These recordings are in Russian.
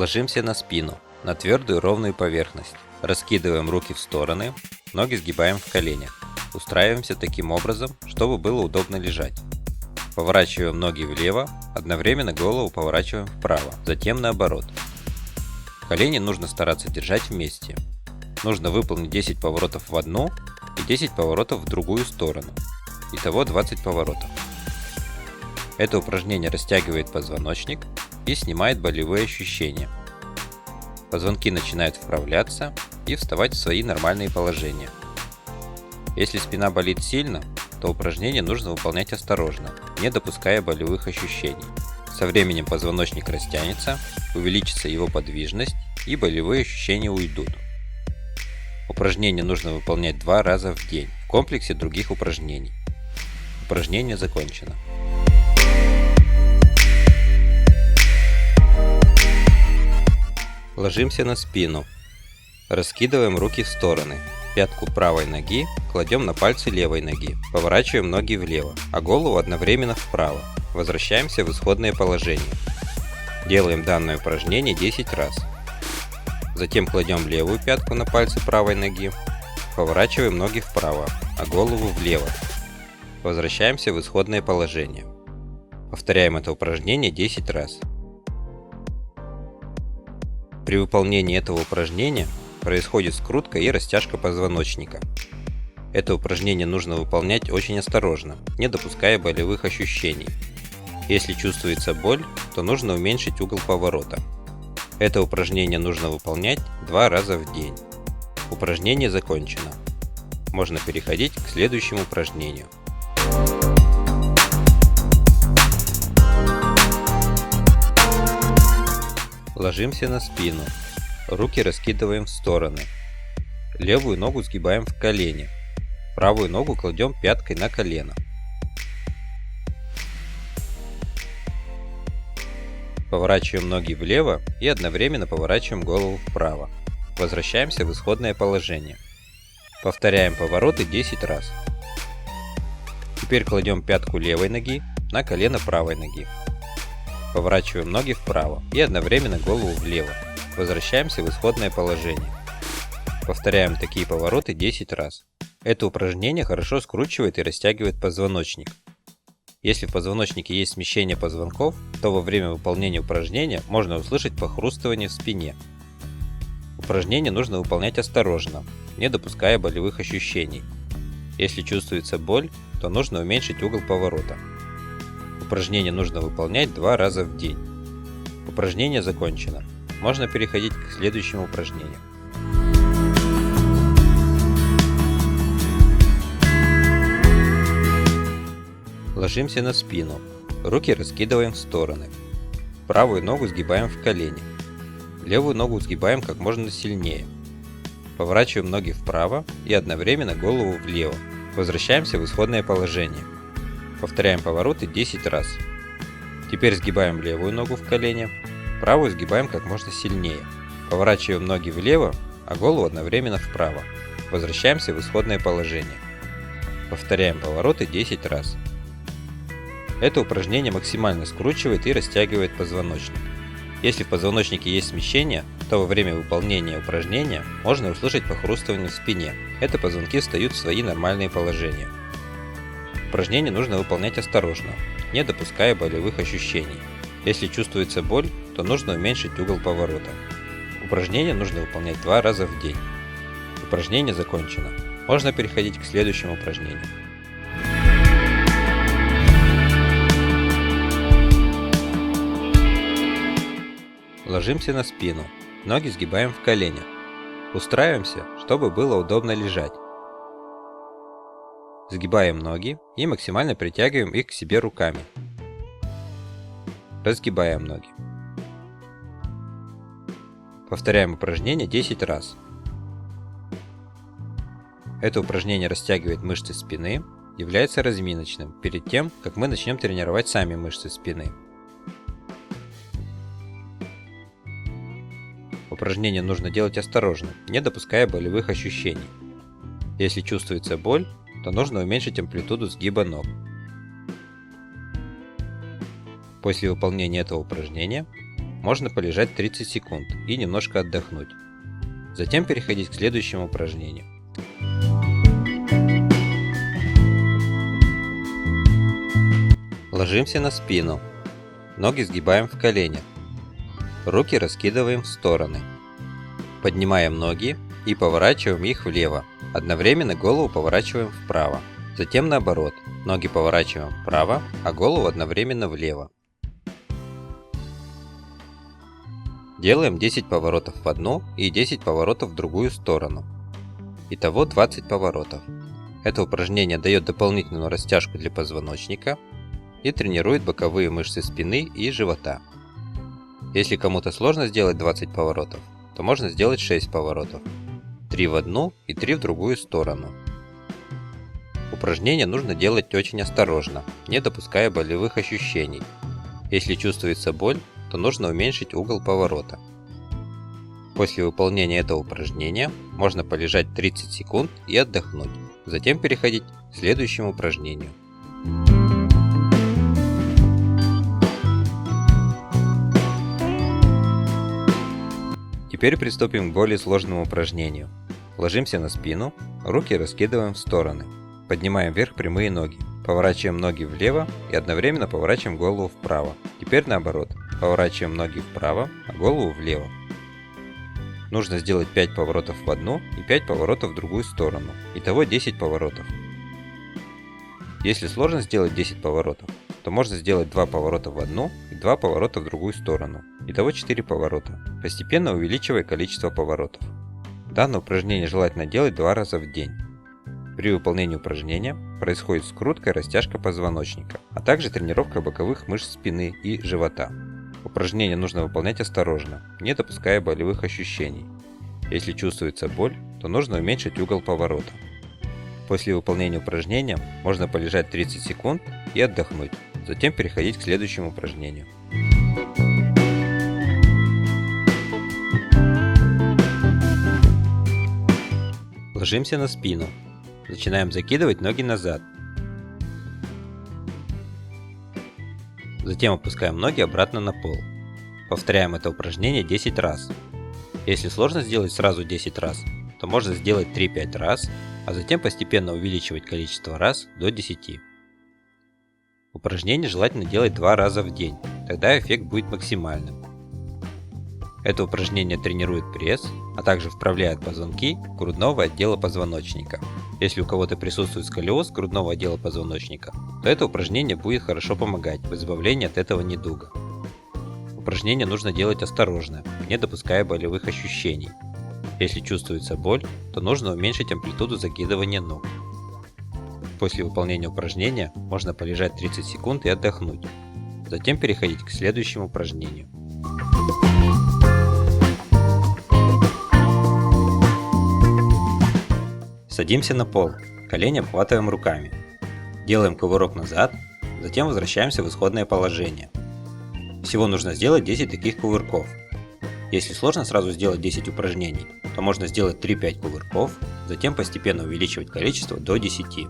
Ложимся на спину, на твердую ровную поверхность. Раскидываем руки в стороны, ноги сгибаем в коленях. Устраиваемся таким образом, чтобы было удобно лежать. Поворачиваем ноги влево, одновременно голову поворачиваем вправо, затем наоборот. Колени нужно стараться держать вместе. Нужно выполнить 10 поворотов в одну и 10 поворотов в другую сторону. Итого 20 поворотов. Это упражнение растягивает позвоночник и снимает болевые ощущения. Позвонки начинают вправляться и вставать в свои нормальные положения. Если спина болит сильно, то упражнение нужно выполнять осторожно, не допуская болевых ощущений. Со временем позвоночник растянется, увеличится его подвижность и болевые ощущения уйдут. Упражнение нужно выполнять 2 раза в день в комплексе других упражнений. Упражнение закончено. Ложимся на спину. Раскидываем руки в стороны. Пятку правой ноги кладем на пальцы левой ноги. Поворачиваем ноги влево, а голову одновременно вправо. Возвращаемся в исходное положение. Делаем данное упражнение 10 раз. Затем кладем левую пятку на пальцы правой ноги. Поворачиваем ноги вправо, а голову влево. Возвращаемся в исходное положение. Повторяем это упражнение 10 раз. При выполнении этого упражнения происходит скрутка и растяжка позвоночника. Это упражнение нужно выполнять очень осторожно, не допуская болевых ощущений. Если чувствуется боль, то нужно уменьшить угол поворота. Это упражнение нужно выполнять 2 раза в день. Упражнение закончено. Можно переходить к следующему упражнению. Ложимся на спину. Руки раскидываем в стороны. Левую ногу сгибаем в колени. Правую ногу кладем пяткой на колено. Поворачиваем ноги влево и одновременно поворачиваем голову вправо. Возвращаемся в исходное положение. Повторяем повороты 10 раз. Теперь кладем пятку левой ноги на колено правой ноги. Поворачиваем ноги вправо и одновременно голову влево. Возвращаемся в исходное положение. Повторяем такие повороты 10 раз. Это упражнение хорошо скручивает и растягивает позвоночник. Если в позвоночнике есть смещение позвонков, то во время выполнения упражнения можно услышать похрустывание в спине. Упражнение нужно выполнять осторожно, не допуская болевых ощущений. Если чувствуется боль, то нужно уменьшить угол поворота. Упражнение нужно выполнять 2 раза в день. Упражнение закончено. Можно переходить к следующему упражнению. Ложимся на спину. Руки раскидываем в стороны. Правую ногу сгибаем в колени. Левую ногу сгибаем как можно сильнее. Поворачиваем ноги вправо и одновременно голову влево. Возвращаемся в исходное положение. Повторяем повороты 10 раз. Теперь сгибаем левую ногу в колени. Правую сгибаем как можно сильнее. Поворачиваем ноги влево, а голову одновременно вправо. Возвращаемся в исходное положение. Повторяем повороты 10 раз. Это упражнение максимально скручивает и растягивает позвоночник. Если в позвоночнике есть смещение, то во время выполнения упражнения можно услышать похрустывание в спине. Это позвонки встают в свои нормальные положения. Упражнение нужно выполнять осторожно, не допуская болевых ощущений. Если чувствуется боль, то нужно уменьшить угол поворота. Упражнение нужно выполнять 2 раза в день. Упражнение закончено. Можно переходить к следующему упражнению. Ложимся на спину. Ноги сгибаем в коленях. Устраиваемся, чтобы было удобно лежать. Сгибаем ноги и максимально притягиваем их к себе руками. Разгибаем ноги. Повторяем упражнение 10 раз. Это упражнение растягивает мышцы спины, является разминочным перед тем, как мы начнем тренировать сами мышцы спины. Упражнение нужно делать осторожно, не допуская болевых ощущений. Если чувствуется боль, то нужно уменьшить амплитуду сгиба ног. После выполнения этого упражнения можно полежать 30 секунд и немножко отдохнуть. Затем переходить к следующему упражнению. Ложимся на спину. Ноги сгибаем в коленях. Руки раскидываем в стороны. Поднимаем ноги и поворачиваем их влево. Одновременно голову поворачиваем вправо. Затем наоборот. Ноги поворачиваем вправо, а голову одновременно влево. Делаем 10 поворотов в одну и 10 поворотов в другую сторону. Итого 20 поворотов. Это упражнение дает дополнительную растяжку для позвоночника и тренирует боковые мышцы спины и живота. Если кому-то сложно сделать 20 поворотов, то можно сделать 6 поворотов. 3 в одну и 3 в другую сторону. Упражнение нужно делать очень осторожно, не допуская болевых ощущений. Если чувствуется боль, то нужно уменьшить угол поворота. После выполнения этого упражнения можно полежать 30 секунд и отдохнуть. Затем переходить к следующему упражнению. Теперь приступим к более сложному упражнению. Ложимся на спину, руки раскидываем в стороны. Поднимаем вверх прямые ноги. Поворачиваем ноги влево и одновременно поворачиваем голову вправо. Теперь наоборот. Поворачиваем ноги вправо, а голову влево. Нужно сделать 5 поворотов в одну и 5 поворотов в другую сторону. Итого 10 поворотов. Если сложно сделать 10 поворотов, то можно сделать 2 поворота в одну и 2 поворота в другую сторону. Итого 4 поворота, постепенно увеличивая количество поворотов. Данное упражнение желательно делать 2 раза в день. При выполнении упражнения происходит скрутка и растяжка позвоночника, а также тренировка боковых мышц спины и живота. Упражнение нужно выполнять осторожно, не допуская болевых ощущений. Если чувствуется боль, то нужно уменьшить угол поворота. После выполнения упражнения можно полежать 30 секунд и отдохнуть, затем переходить к следующему упражнению. Ложимся на спину. Начинаем закидывать ноги назад. Затем опускаем ноги обратно на пол. Повторяем это упражнение 10 раз. Если сложно сделать сразу 10 раз, то можно сделать 3-5 раз, а затем постепенно увеличивать количество раз до 10. Упражнение желательно делать 2 раза в день, тогда эффект будет максимальным. Это упражнение тренирует пресс, а также вправляет позвонки грудного отдела позвоночника. Если у кого-то присутствует сколиоз грудного отдела позвоночника, то это упражнение будет хорошо помогать в избавлении от этого недуга. Упражнение нужно делать осторожно, не допуская болевых ощущений. Если чувствуется боль, то нужно уменьшить амплитуду закидывания ног. После выполнения упражнения можно полежать 30 секунд и отдохнуть. Затем переходить к следующему упражнению. Садимся на пол, колени обхватываем руками. Делаем кувырок назад, затем возвращаемся в исходное положение. Всего нужно сделать 10 таких кувырков. Если сложно сразу сделать 10 упражнений, то можно сделать 3-5 кувырков, затем постепенно увеличивать количество до 10.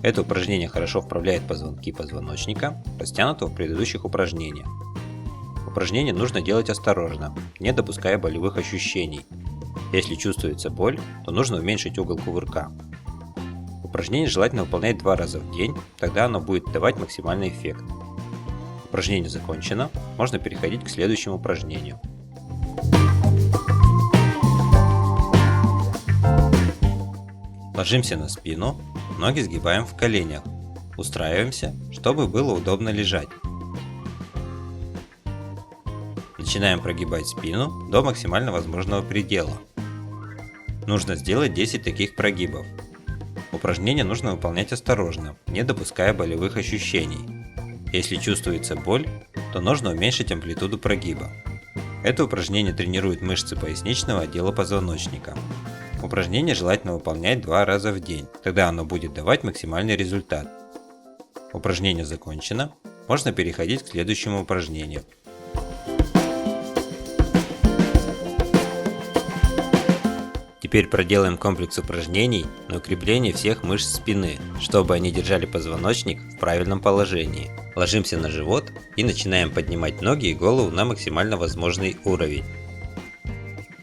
Это упражнение хорошо вправляет позвонки позвоночника, растянутого в предыдущих упражнениях. Упражнение нужно делать осторожно, не допуская болевых ощущений. Если чувствуется боль, то нужно уменьшить угол кувырка. Упражнение желательно выполнять 2 раза в день, тогда оно будет давать максимальный эффект. Упражнение закончено, можно переходить к следующему упражнению. Ложимся на спину, ноги сгибаем в коленях. Устраиваемся, чтобы было удобно лежать. Начинаем прогибать спину до максимально возможного предела. Нужно сделать 10 таких прогибов. Упражнение нужно выполнять осторожно, не допуская болевых ощущений. Если чувствуется боль, то нужно уменьшить амплитуду прогиба. Это упражнение тренирует мышцы поясничного отдела позвоночника. Упражнение желательно выполнять 2 раза в день, тогда оно будет давать максимальный результат. Упражнение закончено, можно переходить к следующему упражнению. Теперь проделаем комплекс упражнений на укрепление всех мышц спины, чтобы они держали позвоночник в правильном положении. Ложимся на живот и начинаем поднимать ноги и голову на максимально возможный уровень.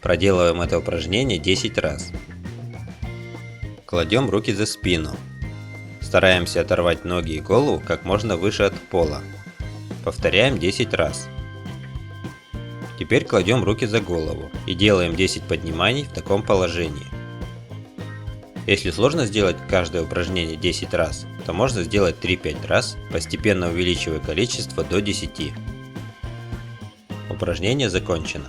Проделываем это упражнение 10 раз. Кладем руки за спину. Стараемся оторвать ноги и голову как можно выше от пола. Повторяем 10 раз. Теперь кладем руки за голову и делаем 10 подниманий в таком положении. Если сложно сделать каждое упражнение 10 раз, то можно сделать 3-5 раз, постепенно увеличивая количество до 10. Упражнение закончено.